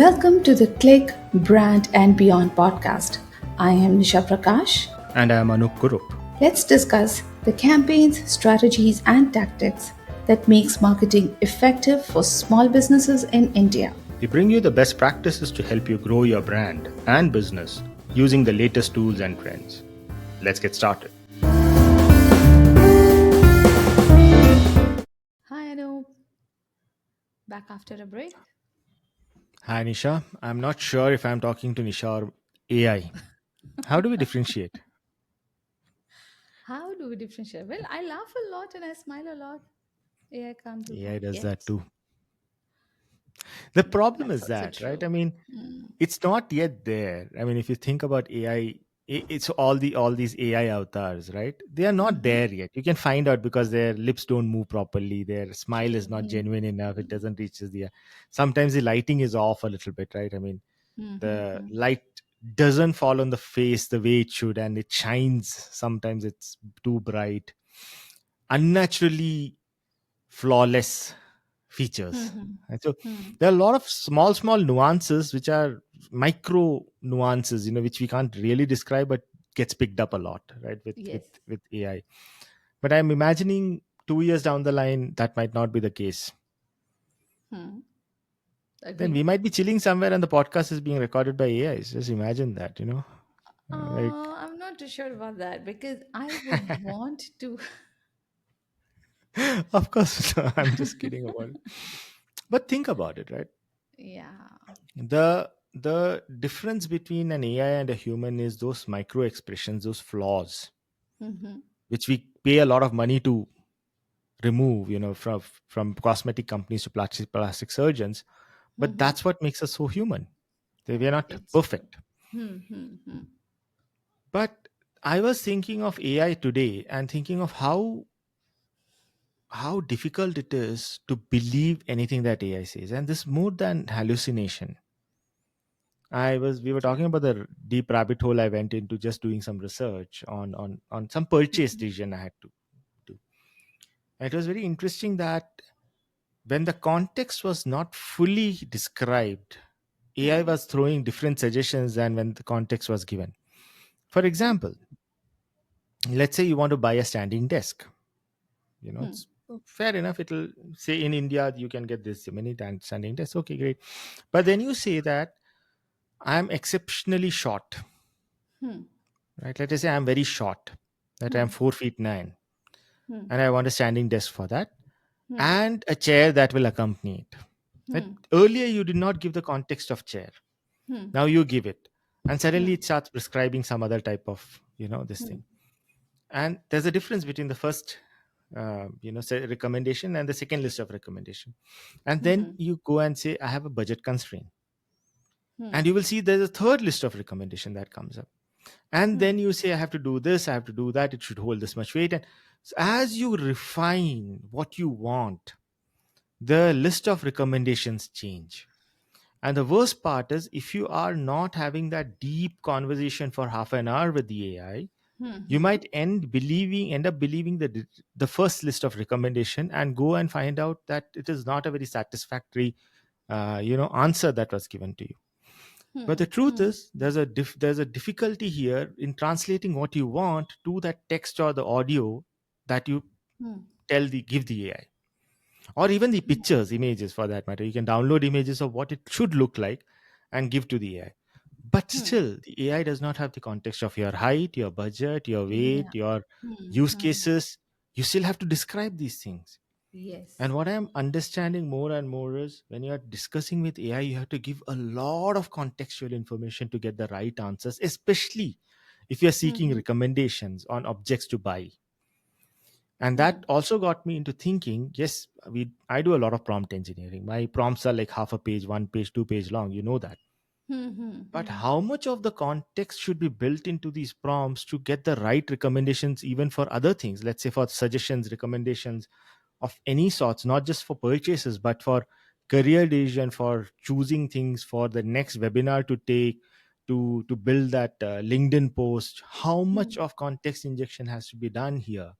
Welcome to the Click, Brand and Beyond podcast. I am Nisha Prakash. And I am Anoop Kurup. Let's discuss the campaigns, strategies and tactics that makes marketing effective for small businesses in India. We bring you the best practices to help you grow your brand and business using the latest tools and trends. Let's get started. Hi Anoop, back after a break. Hi Nisha. I'm not sure if I'm talking to Nisha or AI. How do we differentiate? How do we differentiate? Well, I laugh a lot and I smile a lot. AI can't do AI that does yet. that too. The Yeah, problem that's is also that, right? true. I mean, Mm. it's not yet there. I mean, if you think about AI, it's all these AI avatars, right? They are not Mm-hmm. there yet. You can find out because their lips don't move properly, their smile is True. not genuine enough, it Mm-hmm. doesn't reach the. Sometimes the lighting is off a little bit, right? I mean, the Mm-hmm. light doesn't fall on the face the way it should, and it shines. Sometimes it's too bright, unnaturally flawless features. Mm-hmm. And so Mm. there are a lot of small nuances which are micro nuances, which we can't really describe, but gets picked up a lot, right? With with Yes. with AI. But I'm imagining 2 years down the line that might not be the case. Hmm. Then Agree. we might be chilling somewhere and the podcast is being recorded by AI. Just imagine that, like. I'm not too sure about that because I would want to. Of course, I'm just kidding about it. But think about it, right? Yeah. The difference between an AI and a human is those micro expressions, those flaws, Mm-hmm. which we pay a lot of money to remove, from cosmetic companies to plastic surgeons. But Mm-hmm. that's what makes us so human. We are not It's true. perfect. Mm-hmm. But I was thinking of AI today and thinking of how difficult it is to believe anything that AI says. And this more than hallucination. We were talking about the deep rabbit hole I went into just doing some research on some purchase Mm-hmm. decision I had to do. It was very interesting that when the context was not fully described, AI Hmm. was throwing different suggestions than when the context was given. For Hmm. example, let's say you want to buy a standing desk. Hmm. It's fair enough. It'll say in India you can get this many standing desks. Okay, great. But then you say that I'm exceptionally short, Hmm. right? Let us say I'm very short, that I'm Hmm. 4 feet 9, Hmm. and I want a standing desk for that, Hmm. and a chair that will accompany it. That Hmm. earlier you did not give the context of chair. Hmm. Now you give it, and suddenly Hmm. it starts prescribing some other type of this Hmm. thing. And there's a difference between the first say recommendation and the second list of recommendation. And then Hmm. you go and say I have a budget constraint, Hmm. and you will see there's a third list of recommendation that comes up. And Hmm. then you say I have to do this, I have to do that, it should hold this much weight. And so as you refine what you want, the list of recommendations change. And the worst part is if you are not having that deep conversation for half an hour with the AI, you Hmm. might end up believing the first list of recommendation and go and find out that it is not a very satisfactory answer that was given to you. But Hmm. the truth Hmm. is, there's a difficulty here in translating what you want to that text or the audio that you Hmm. give the AI, or even the pictures, images for that matter. You can download images of what it should look like and give to the AI. But Hmm. still, the AI does not have the context of your height, your budget, your Yeah. weight, your Hmm. use Hmm. cases. You still have to describe these things. Yes. And what I'm understanding more and more is when you're discussing with AI, you have to give a lot of contextual information to get the right answers, especially if you're seeking Hmm. recommendations on objects to buy. And Hmm. that also got me into thinking, yes, I do a lot of prompt engineering. My prompts are like half a page, 1 page, 2 page long, you know that. Hmm. Hmm. But Hmm. how much of the context should be built into these prompts to get the right recommendations, even for other things? Let's say for suggestions, recommendations of any sorts, not just for purchases, but for career decision, for choosing things for the next webinar to take, to build that LinkedIn post. How much Hmm. of context injection has to be done here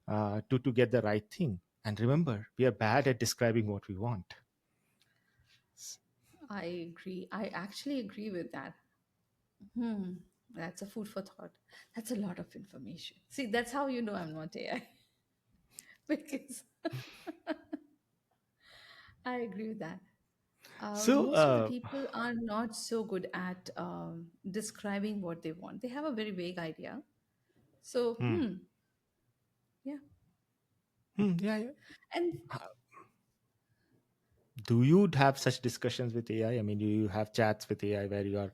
to get the right thing? And remember, we are bad at describing what we want. I agree. I actually agree with that. Hmm. That's a food for thought. That's a lot of information. See, that's how you know I'm not AI. Because I agree with that. So, Most of the people are not so good at describing what they want. They have a very vague idea. So, hmm, yeah. yeah, yeah. And Do you have such discussions with AI? I mean, do you have chats with AI where you are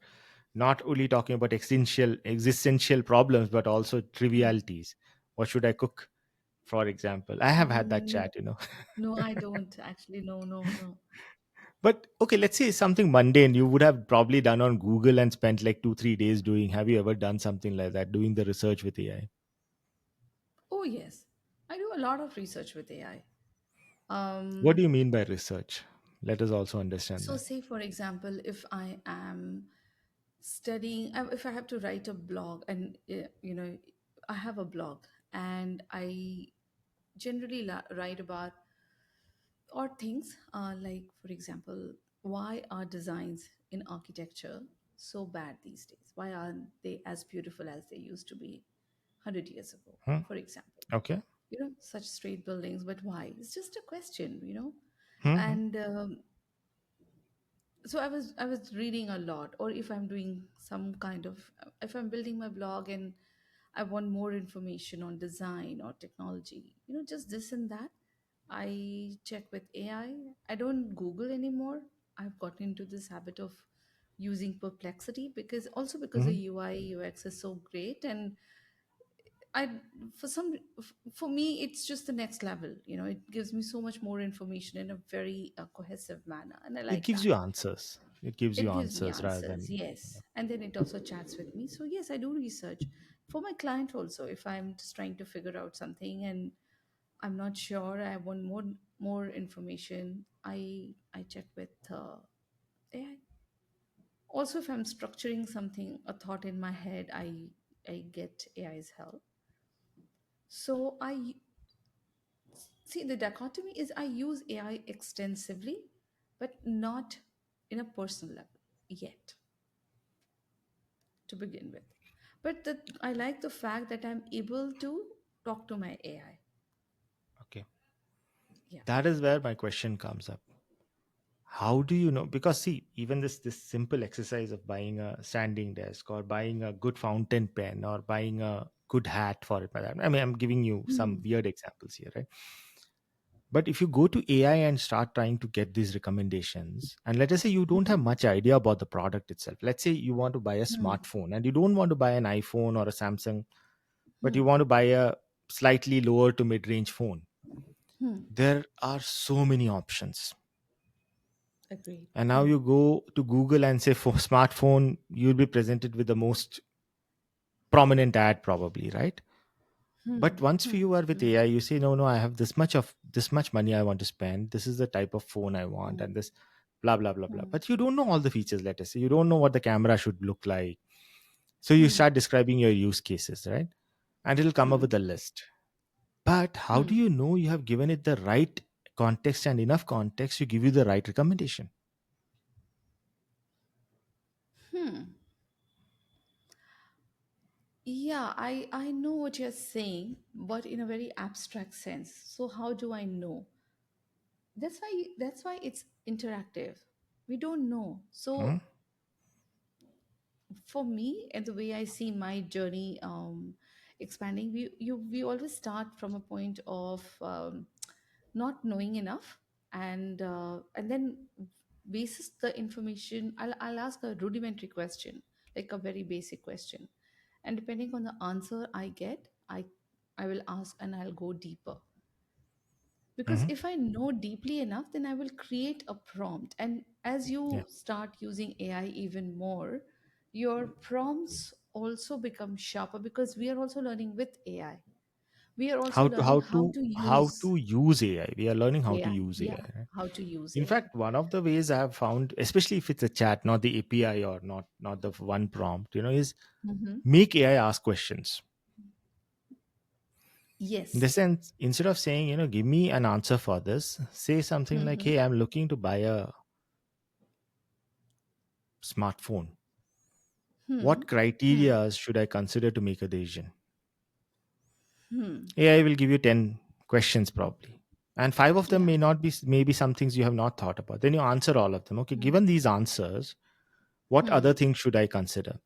not only talking about existential problems, but also trivialities? What should I cook, for example? I have had that mm, chat, you know. no, I don't actually. No, no, no. But okay, let's say something mundane you would have probably done on Google and spent like 2 3 days doing. Have you ever done something like that, doing the research with AI? Oh, yes. I do a lot of research with AI. What do Um, you mean by research? Let us also understand so, that. say, for example, if I am studying, if I have to write a blog, and, I have a blog and I generally write about odd things, like, for example, why are designs in architecture so bad these days? Why aren't they as beautiful as they used to be 100 years ago, Hmm? for example? Okay. Such straight buildings, but why? It's just a question. Hmm. And so I was reading a lot. Or if I'm doing some kind of, if I'm building my blog and I want more information on design or technology, just this and that, I check with AI. I don't Google anymore. I've gotten into this habit of using Perplexity, because the Hmm. UI UX is so great. And I for me it's just the next level. It gives me so much more information in a very cohesive manner, and I It like gives that. you answers. It gives you It gives me answers rather answers, than. yes. And then it also chats with me. So yes, I do research for my client also. If I'm just trying to figure out something and I'm not sure, I want more information, I check with AI. Also, if I'm structuring something, a thought in my head, I get AI's help. So I see, the dichotomy is I use AI extensively, but not in a personal level yet, to begin with. But I like the fact that I'm able to talk to my AI. Okay. Yeah. That is where my question comes up. How do you know? Because see, even this simple exercise of buying a standing desk or buying a good fountain pen or buying a good hat for it. I mean, I'm giving you some Hmm. weird examples here, right? But if you go to AI and start trying to get these recommendations, and let us say you don't have much idea about the product itself. Let's say you want to buy a Hmm. smartphone and you don't want to buy an iPhone or a Samsung, but you Hmm. want to buy a slightly lower to mid range phone. Hmm. There are so many options. Agreed. And now Hmm. you go to Google and say for smartphone, you'll be presented with the most prominent ad, probably, right? But Hmm. once Hmm. you are with Hmm. AI, you say, no, no, I have this much money I want to spend. This is the type of phone I want, and Hmm. this blah blah blah blah. Hmm. But you don't know all the features. Let us say you don't know what the camera should look like. So you Hmm. start describing your use cases, right? And it'll come up with Hmm. a list. But how do Hmm. you know you have given it the right context and enough context to give you the right recommendation? Hmm. Yeah, I know what you're saying, but in a very abstract sense. So how do I know? That's why it's interactive. We don't know. Hmm? So for me, and the way I see my journey expanding, we always start from a point of not knowing enough, and then basis the information. I'll ask a rudimentary question, like a very basic question, and depending on the answer I get, I will ask and I'll go deeper. Because Hmm. if I know deeply enough, then I will create a prompt. And as Yeah. you start using AI even more, your prompts also become sharper, because we are also learning with AI. We are also How to learning how to how use to use AI. We are learning how to AI. use Yeah, AI. Right? how to use In AI. fact, one of the ways I have found, especially if it's a chat, not the API or not the one prompt, is Hmm. make AI ask questions. In the Yes. sense, instead of saying, give me an answer for this, say something like, Hmm. hey, I'm looking to buy a smartphone, Hmm. what Hmm. criteria should I consider to make a decision? Hmm. AI will give you 10 questions probably. And five of them Yeah. may not be, maybe some things you have not thought about. Then you answer all of them. Okay, Hmm. given these answers, what other Hmm. things should I consider?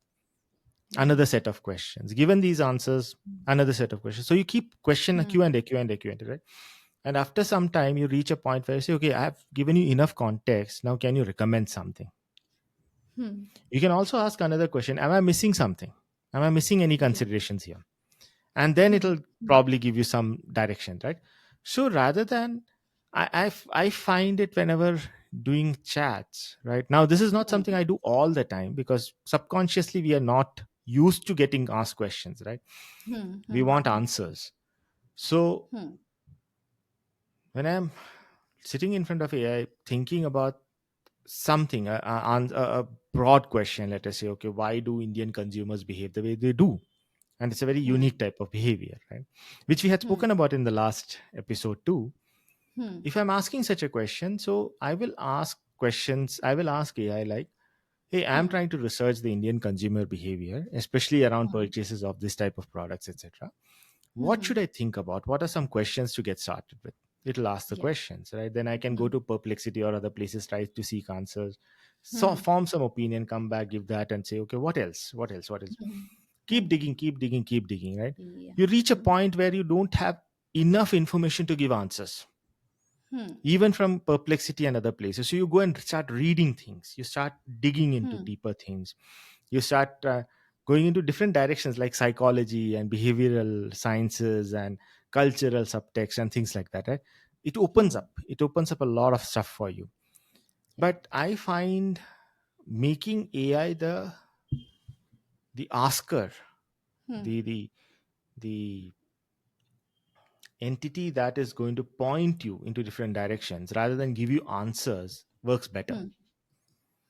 Yeah. Another set of questions. Given these answers, another set of questions. So you keep question Hmm. Q&A, Q&A, Q&A, right? And after some time, you reach a point where you say, okay, I have given you enough context. Now, can you recommend something? Hmm. You can also ask another question. Am I missing something? Am I missing any Yeah. considerations here? And then Hmm. it'll Hmm. probably give you some direction, right? So rather than, I find it whenever doing chats, right? Now, this is not something Hmm. I do all the time because subconsciously we are not used to getting asked questions, right? Hmm. We Hmm. want Hmm. answers. So Hmm. when I'm sitting in front of AI thinking about something, a broad question, let us say, okay, why do Indian consumers behave the way they do? And it's a very Hmm. unique type of behavior, right? Which we had Hmm. spoken about in the last episode too. Hmm. If I'm asking such a question, so I will ask questions, I will ask AI like, hey, I'm Hmm. trying to research the Indian consumer behavior, especially around Hmm. purchases of this type of products, etc. What Hmm. should I think about? What are some questions to get started with? It'll ask the Yeah. questions, right? Then I can go Hmm. to Perplexity or other places, try to seek answers, so Hmm. form some opinion, come back, give that, and say, okay, what else? What else? What else? Hmm. Keep Hmm. digging, keep digging, keep digging, right? Yeah. You reach a Hmm. point where you don't have enough information to give answers, Hmm. even from Perplexity and other places. So you go and start reading things, you start digging into Hmm. deeper things, you start going into different directions like psychology and behavioral sciences and cultural subtext and things like that, right? Hmm. It opens up a lot of stuff for you. Yeah. But I find making AI the asker, Hmm. the entity that is going to point you into different directions rather than give you answers works better, Hmm.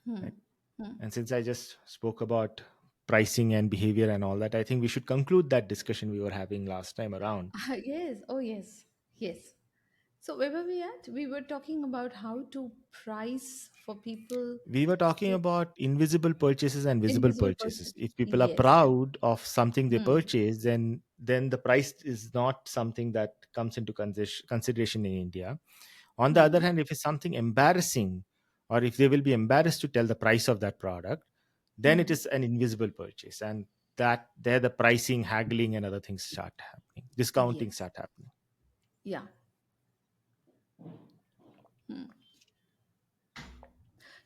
Hmm. right? Hmm. And since I just spoke about pricing and behavior and all that, I think we should conclude that discussion we were having last time around. Yes. Oh, yes. Yes. So where were we at? We were talking about how to price for people We were talking to about invisible purchases and visible invisible purchases. purchases. If people are Yes. Yes. proud of something they Hmm. purchase, then the price is not something that comes into consideration in India. On the other Hmm. hand, if it's something embarrassing, or if they will be embarrassed to tell the price of that product, then it Hmm. is an invisible purchase, and that there the pricing, haggling, and other things start happening, discounting Yes. start happening. Yeah. Hmm.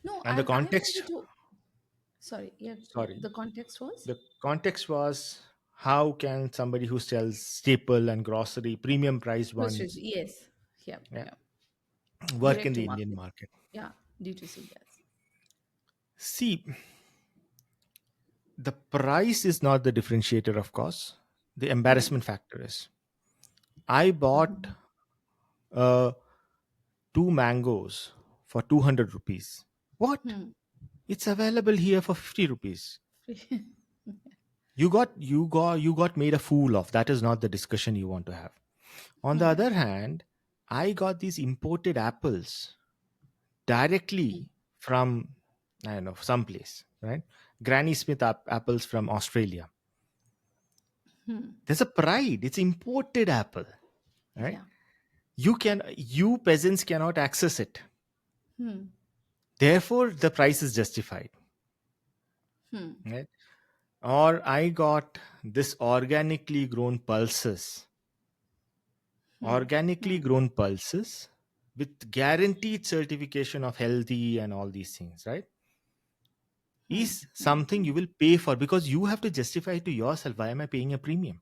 No, And the I context, wanted to. Sorry. Yeah. sorry, The context was the context was, how can somebody who sells staple and grocery premium priced groceries. ones, Yes. Yeah. yeah, Yeah. work in Direct to the Indian market. market? Yeah. D2C. Yes. See, the price is not the differentiator, of course. The Hmm. embarrassment factor is. I bought Hmm. uh, two mangoes for 200 rupees. What? Hmm. It's available here for 50 rupees. You got made a fool of. That is not the discussion you want to have. On the Hmm. other hand, I got these imported apples directly from, I don't know, someplace, right? Granny Smith apples from Australia. Hmm. There's a pride. It's imported apple, right? Yeah. You peasants cannot access it. Hmm. Therefore, the price is justified, Hmm. right? Or I got this Hmm. organically Hmm. grown pulses with guaranteed certification of healthy and all these things, right? Hmm. Is Hmm. something Hmm. you will pay for because you have to justify to yourself, why am I paying a premium?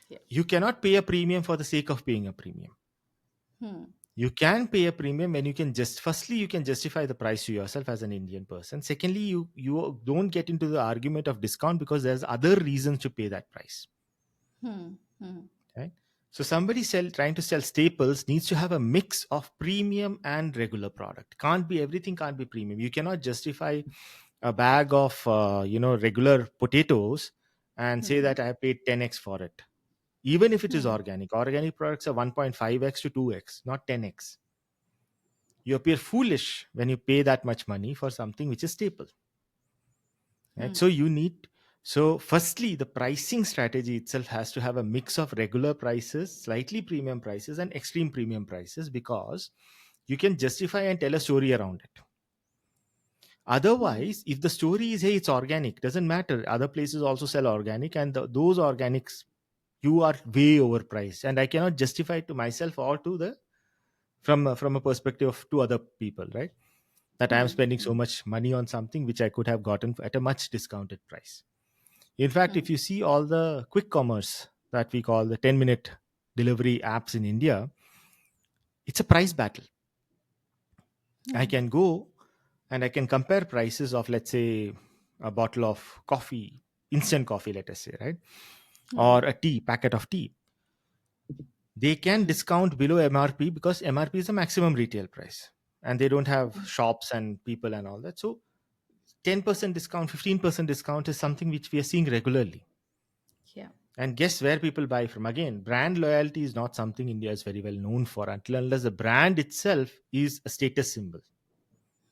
Yeah. You cannot pay a premium for the sake of paying a premium. Hmm. You can pay a premium when you can just, firstly, you can justify the price to yourself as an Indian person. Secondly, you don't get into the argument of discount because there's other reasons to pay that price, Hmm. Hmm. right? So somebody trying to sell staples needs to have a mix of premium and regular product. Can't be everything, can't be premium. You cannot justify a bag of regular potatoes and say Hmm. that I paid 10x for it, even if it is Hmm. organic. Organic products are 1.5x to 2x, not 10x. You appear foolish when you pay that much money for something which is staple, right? Hmm. So firstly, the pricing strategy itself has to have a mix of regular prices, slightly premium prices, and extreme premium prices, because you can justify and tell a story around it. Hmm. Otherwise, if the story is, hey, it's organic, doesn't matter, other places also sell organic, and those organics, you are way overpriced, and I cannot justify it to myself or to the, from a perspective of to other people, right? That I am Hmm. spending Hmm. so much money on something which I could have gotten at a much discounted price. In fact, Hmm. if you see all the quick commerce that we call the 10-minute delivery apps in India, it's a price battle. I Hmm. can go and I can compare prices of, let's say, a bottle of coffee, instant coffee, let us say, right? Hmm. Or a tea, packet of tea. They can Hmm. discount below MRP because MRP is the maximum retail price, and they don't have Hmm. shops and people and all that. So 10% discount, 15% discount is something which we are seeing regularly. Yeah. And guess where people buy from? Again, brand loyalty is not something India is very well known for, until unless the brand itself is a status symbol.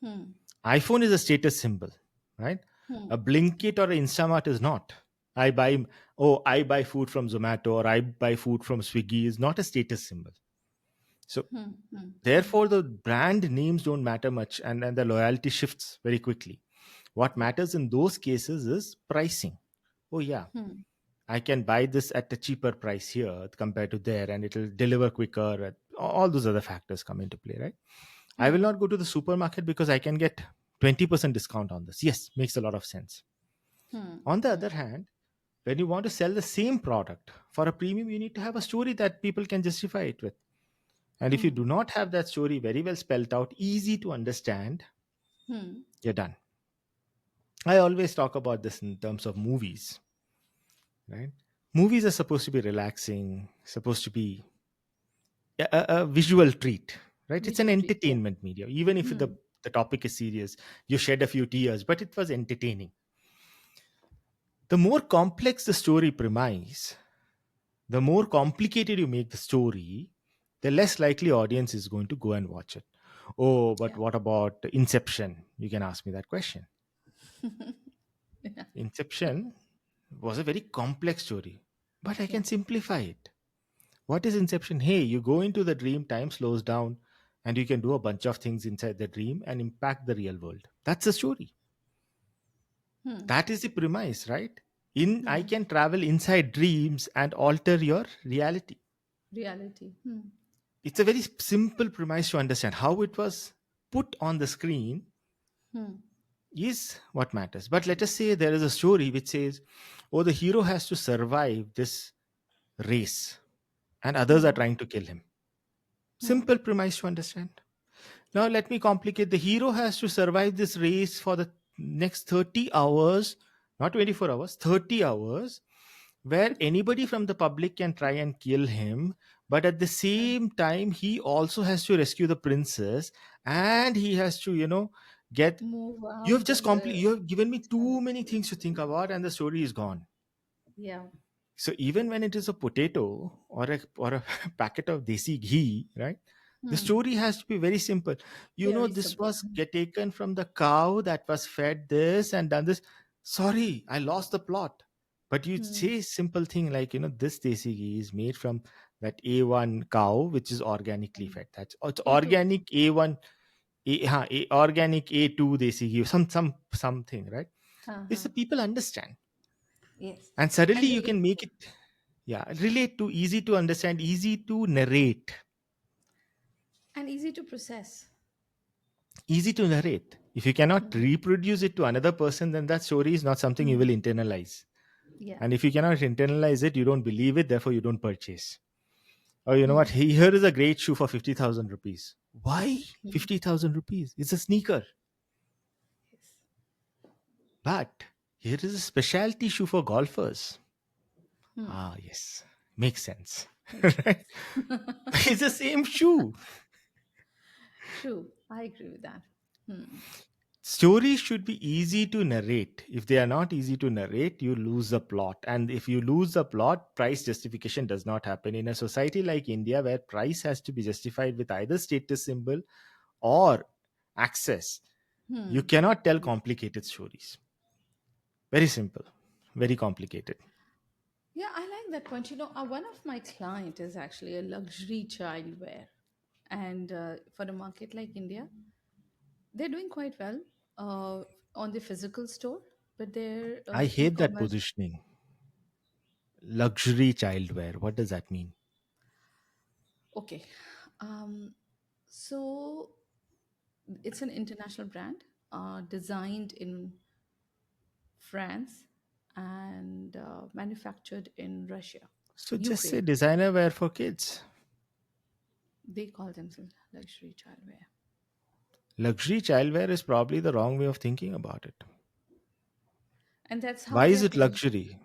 Hmm. iPhone is a status symbol, right? Hmm. A Blinkit or an Instamart is not. I buy, I buy food from Zomato or I buy food from Swiggy is not a status symbol. So Hmm. Hmm. Hmm. therefore, the brand names don't matter much, and the loyalty shifts very quickly. What Yeah. matters in those cases is pricing. Oh, yeah, Hmm. I can buy this at a cheaper price here compared to there, and it'll deliver quicker. All those other factors come into play, right? I will Hmm. not go to the supermarket because I can get 20% discount on this. Yes, makes a lot of sense. Hmm. On the Hmm. other hand, when you want to sell the same product for a premium, you need to have a story that people can justify it with. And if you Hmm. do not have that story very well spelled out, easy to understand, Hmm. you're done. I always talk about this in terms of movies, right? Movies are supposed to be relaxing, supposed to be a visual treat, right? It's an Visual treat. Yeah. entertainment media. Even if Hmm. the topic is serious, you shed a few tears, but it was entertaining. The more complex the story premise, the more complicated you make the story, the less likely audience is going to go and watch it. Oh, but Yeah. what about Inception? You can ask me that question. Yeah. Inception was a very complex story, but I Yeah. can simplify it. What is Inception? Hey, you go into the dream, time slows down, and you can do a bunch of things inside the dream and impact the real world. That's the story. Hmm. That is the premise, right? In I Hmm. can travel inside dreams and alter your reality. Reality. Hmm. It's a very simple premise to understand. How it was put on the screen Hmm. is what matters. But let us say there is a story which says, oh, the hero has to survive this race and others are Hmm. trying to kill him. Hmm. Simple premise to understand. Now, let me complicate. The hero has to survive this race for the next 30 hours, not 24 hours, 30 hours, where anybody from the public can try and kill him. But at the And same time, he also has to rescue the princess, and he has to, get. move You have out just in the you have given me too many galaxy. things to think about, and the story is gone. Yeah. So even when it is a potato or a packet of desi ghee, right? The Hmm. story has to be very simple. Very This simple. was taken from the cow that was fed this and done this. Sorry, I lost the plot. But you Hmm. say simple thing like, this desi ghee is made from that A1 cow, which is organically Hmm. fed. That's it's A2. organic A1, organic A2 desi ghee, something, right? This Uh-huh. the people understand, Yes. and suddenly And you can make it, yeah, relate to, easy to understand, easy to narrate. easy to process. Easy to narrate. If you cannot Hmm. reproduce it to another person, then that story is not something you will Hmm. internalize. Yeah. And if you cannot internalize it, you don't believe it, therefore you don't purchase. Or you know what, Hmm. here is a great shoe for 50,000 rupees. Why Hmm. 50,000 rupees? It's a sneaker. Yes. But here is a specialty shoe for golfers. Hmm. Ah, yes, makes sense. Makes Right? sense. It's the same shoe. True. I agree with that. Hmm. Stories should be easy to narrate. If they are not easy to narrate, you lose the plot. And if you lose the plot, price justification does not happen. In a society like India, where price has to be justified with either status symbol or access, you Hmm. cannot tell Yeah. complicated stories. Very simple, very complicated. Yeah, I like that point. One of my client is actually a luxury childwear, and for a market like India, they're doing quite well uh, on the physical store, but their I hate that e-commerce. positioning. Luxury childwear. What does that mean? Okay, um, so it's an international brand designed in France and manufactured in Russia, So just say Ukraine. designer wear for kids. They call themselves luxury childwear, Luxury childwear is probably the wrong way of thinking about it. and that's how Why they is are it positioned. luxury?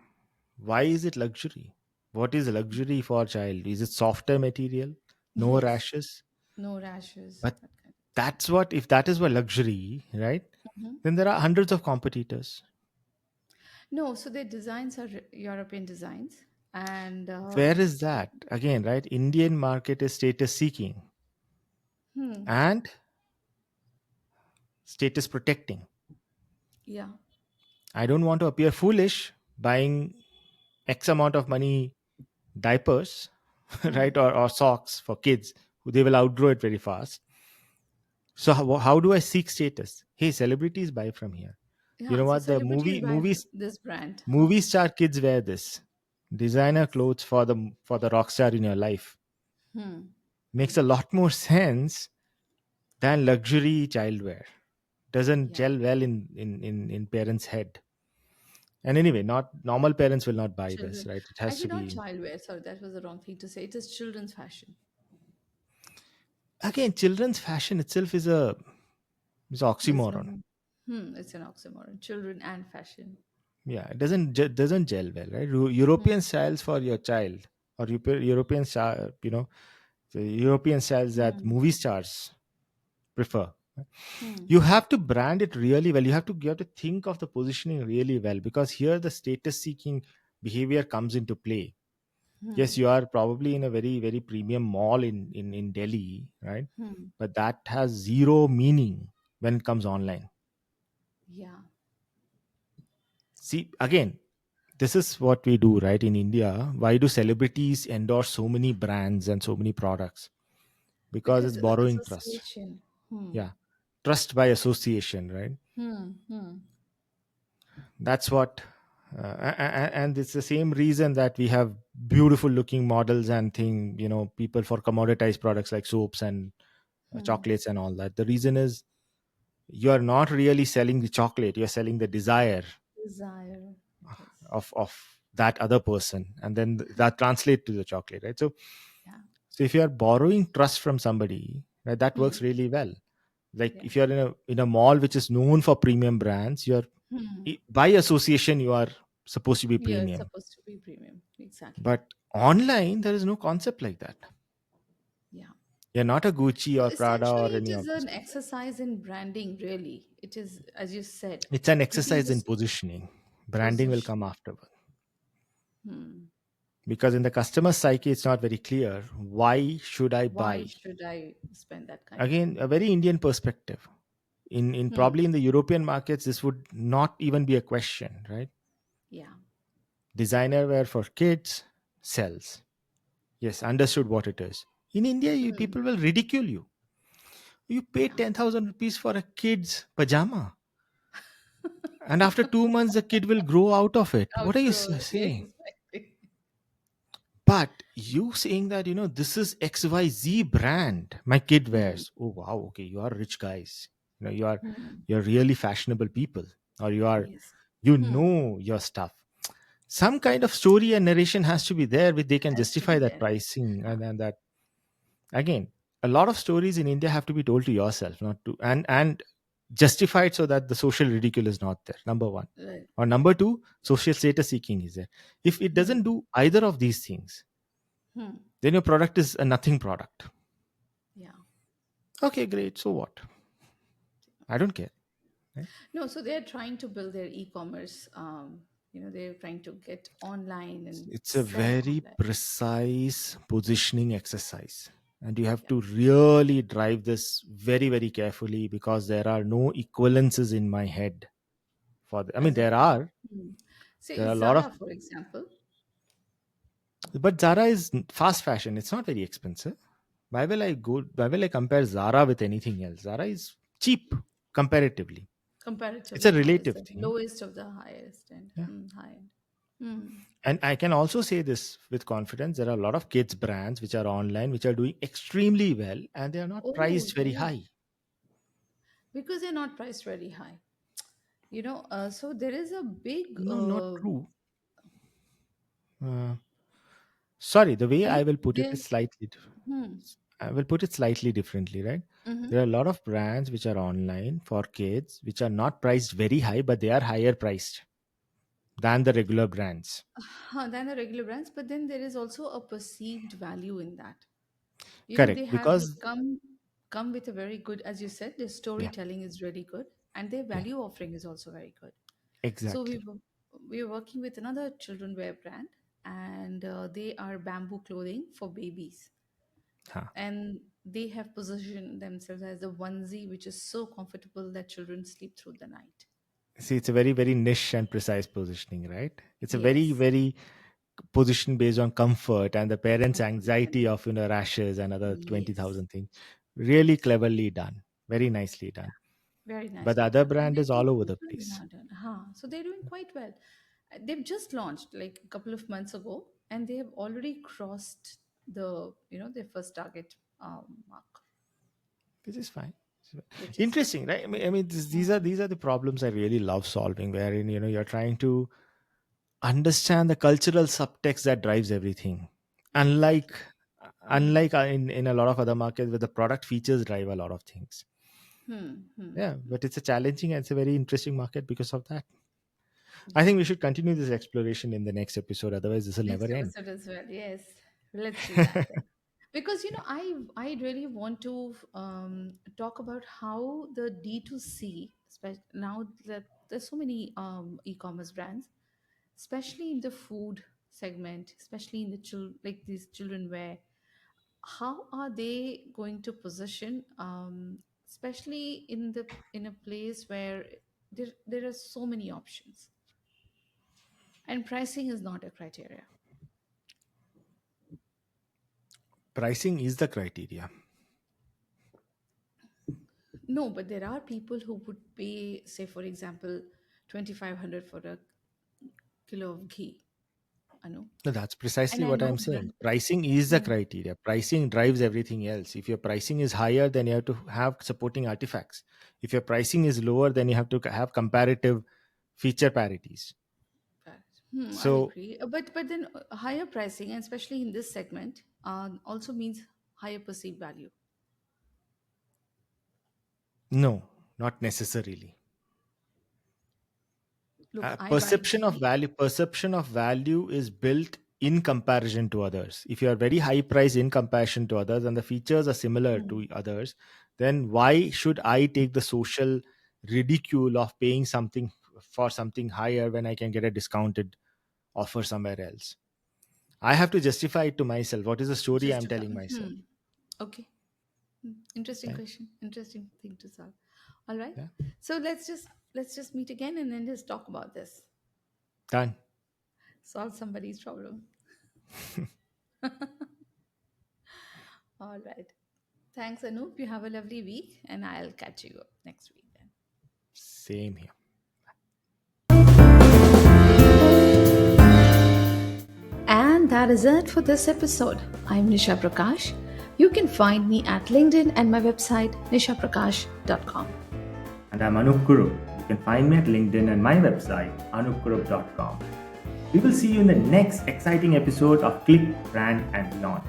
Why is it luxury? What is luxury for a child? Is it softer material? No Yes, rashes? no rashes, But that kind of thing. that's what, if that is what luxury, right? Mhm. Then there are hundreds of competitors. No, so their designs are European designs, and Where is that? Again, right? Indian market is status seeking hmm, and status protecting. yeah, I don't want to appear foolish buying X amount of money diapers, right? hmm, Or socks for kids who they will outgrow it very fast. So how do I seek status? Hey, celebrities buy from here. You yeah. know So what? The celebrities movie buy movies this brand, huh? movie star kids wear this. Designer Yes. clothes for the rock star in your life. Hmm. Makes a lot more sense than luxury childwear. Doesn't Yeah. gel well in parents' head. And anyway, not normal parents will not buy this, Children, right? It has actually, to not be, childwear. Sorry, that was the wrong thing to say. It is children's fashion. again, children's fashion itself is There's oxymoron. no. It's an oxymoron. Children and fashion. Yeah, it doesn't gel well, right? Hmm. European styles for your child, or European style, the European styles that Hmm. movie stars prefer. Hmm. You have to brand it really well. You have to think of the positioning really well, because here the status seeking behavior comes into play. Yes, Hmm. you are probably in a very very premium mall in Delhi, right? Hmm. But that has zero meaning when it comes online. Yeah. See, again, this is what we do, right? In India, why do celebrities endorse so many brands and so many products? Because Because it's borrowing trust. association. Hmm. Yeah, trust by association, right? Hmm. Hmm. That's what, and it's the same reason that we have beautiful looking models and thing, people for commoditized products like soaps and Hmm. chocolates and all that. The reason is you are not really selling the chocolate, you're selling the desire Desire. It is. of that other person, and then that translate to the chocolate, right? Yeah. So if you are borrowing trust from somebody, right, that Hmm. works really well. Like Yeah. if you're in a mall which is known for premium brands, you're Hmm. by association you are supposed to be Yeah, it's premium. supposed to be premium. Exactly. But online there is no concept like that. Yeah. You're not a Gucci So or Prada essentially, or it any is of this. an exercise in branding, really. It is, as you said, It's an keeping exercise in this positioning. Branding will come position. afterward. Hmm. Because in the customer psyche it's not very clear, why should I Why buy? should I spend that kind of Again, money? a very Indian perspective. In Hmm. probably in the European markets this would not even be a question, right? Yeah. Designer wear for kids sells. Yes, understood what it is. In India, Hmm. people will ridicule you. You pay Yeah. 10,000 rupees for a kid's pajama, and after 2 months, the kid will grow out of it. What are you Outgrow it. Yeah, saying? exactly. But you saying that, this is XYZ brand my kid Hmm. wears. Oh, wow. Okay. You are rich guys. You are, Hmm. you're really fashionable people, or Yes. you Hmm. know your stuff. Some kind of story and narration has to be there which they can Has to be justify that there. pricing, Yeah. and that, again, a lot of stories in India have to be told to yourself, not to, and justified, so that the social ridicule is not there, number one. Right. Or number two, social status seeking is there. If it Hmm. doesn't do either of these things, Hmm. then your product is a nothing product. Yeah. Okay, great, so what? I don't care, right? No, so they're trying to build their e-commerce. They're trying to get online and It's a sell very online. precise positioning exercise. and you have Yeah. to really drive this very, very carefully, because there are no equivalences in my head for I mean, As of there now. are Hmm. there Say are a lot of, Zara, for example. but Zara is fast fashion. It's not very expensive. Why will I compare Zara with anything else? Zara is cheap comparatively. It's Comparatively, a it's relative the thing. lowest of the highest end, Yeah. high end. Hmm. And I can also say this with confidence: there are a lot of kids brands which are online, which are doing extremely well, and they are not Oh, priced very yeah, high. because they're not priced very high. So there is a big, No, not true. uh, Sorry, the way you know, I will put it they, is slightly hmm, I will put it slightly differently, right? mm-hmm. There are a lot of brands which are online for kids which are not priced very high, but they are higher priced than the regular brands. Than the regular brands, but then there is also a perceived value in that. They Correct. have Because, come with a very good, as you said, their yeah, storytelling is really good, and their yeah, value offering is also very good. So exactly. we are working with another children wear brand, and they are bamboo clothing for babies, Huh. and they have positioned themselves as a onesie which is so comfortable that children sleep through the night. See, it's a very, very niche and precise positioning, right? It's a very, Yes, very position based on comfort and the parents' comfort and anxiety of rashes and other yes, 20,000 things. Really cleverly done. Very nicely done. very But the nicely other done, and brand they're is all over doing the very place. hard. So they're doing quite well. They've just launched like a couple of months ago, and they have already crossed their first target mark, Which is fine. which is good. Interesting, right? I mean, these are the problems I really love solving, wherein you're trying to understand the cultural subtext that drives everything. Unlike Exactly. Hmm. in a lot of other markets where the product features drive a lot of things. Hmm. Hmm. Yeah, but it's a challenging and it's a very interesting market because of that. I think we Yes. should continue this exploration in the next episode. Otherwise, this will never Next end. episode as well. Yes. Let's do that then. Because I really want to talk about how the D2C, now that there's so many e-commerce brands, especially in the food segment, especially in the like these children wear, how are they going to position, especially in a place where there are so many options and pricing is not a criteria. Pricing is the criteria. No, but there are people who would pay, say, for example, 2,500 for a kilo of ghee. I know, No, that's and precisely I what know I'm saying. brand. Pricing is the Hmm, criteria. Pricing drives everything else. If your pricing is higher, then you have to have supporting artifacts. If your pricing is lower, then you have to have comparative feature parities. I So, agree. But then higher pricing, and especially in this segment, also means higher perceived value. no, not necessarily. Look, I buy Perception of ghee. value, is built in comparison to others. If you are very high price in comparison to others and the features are similar Hmm, to others, then why should I take the social ridicule of paying something for something higher when I can get a discounted offer somewhere else? I have to justify it to myself. What is the story I'm justify. telling myself? Okay. Interesting Right? question. Interesting thing to solve. All right. Yeah. So let's just meet again and then just talk about this. Done. Solve somebody's problem. All right. Thanks, Anoop. You have a lovely week, and I'll catch you up next week then. Same here. And that is it for this episode. I'm Nisha Prakash. You can find me at LinkedIn and my website nishaprakash.com. And I'm Anup Kurup. You can find me at LinkedIn and my website, anupkurup.com. We will see you in the next exciting episode of Click, Brand, and Beyond.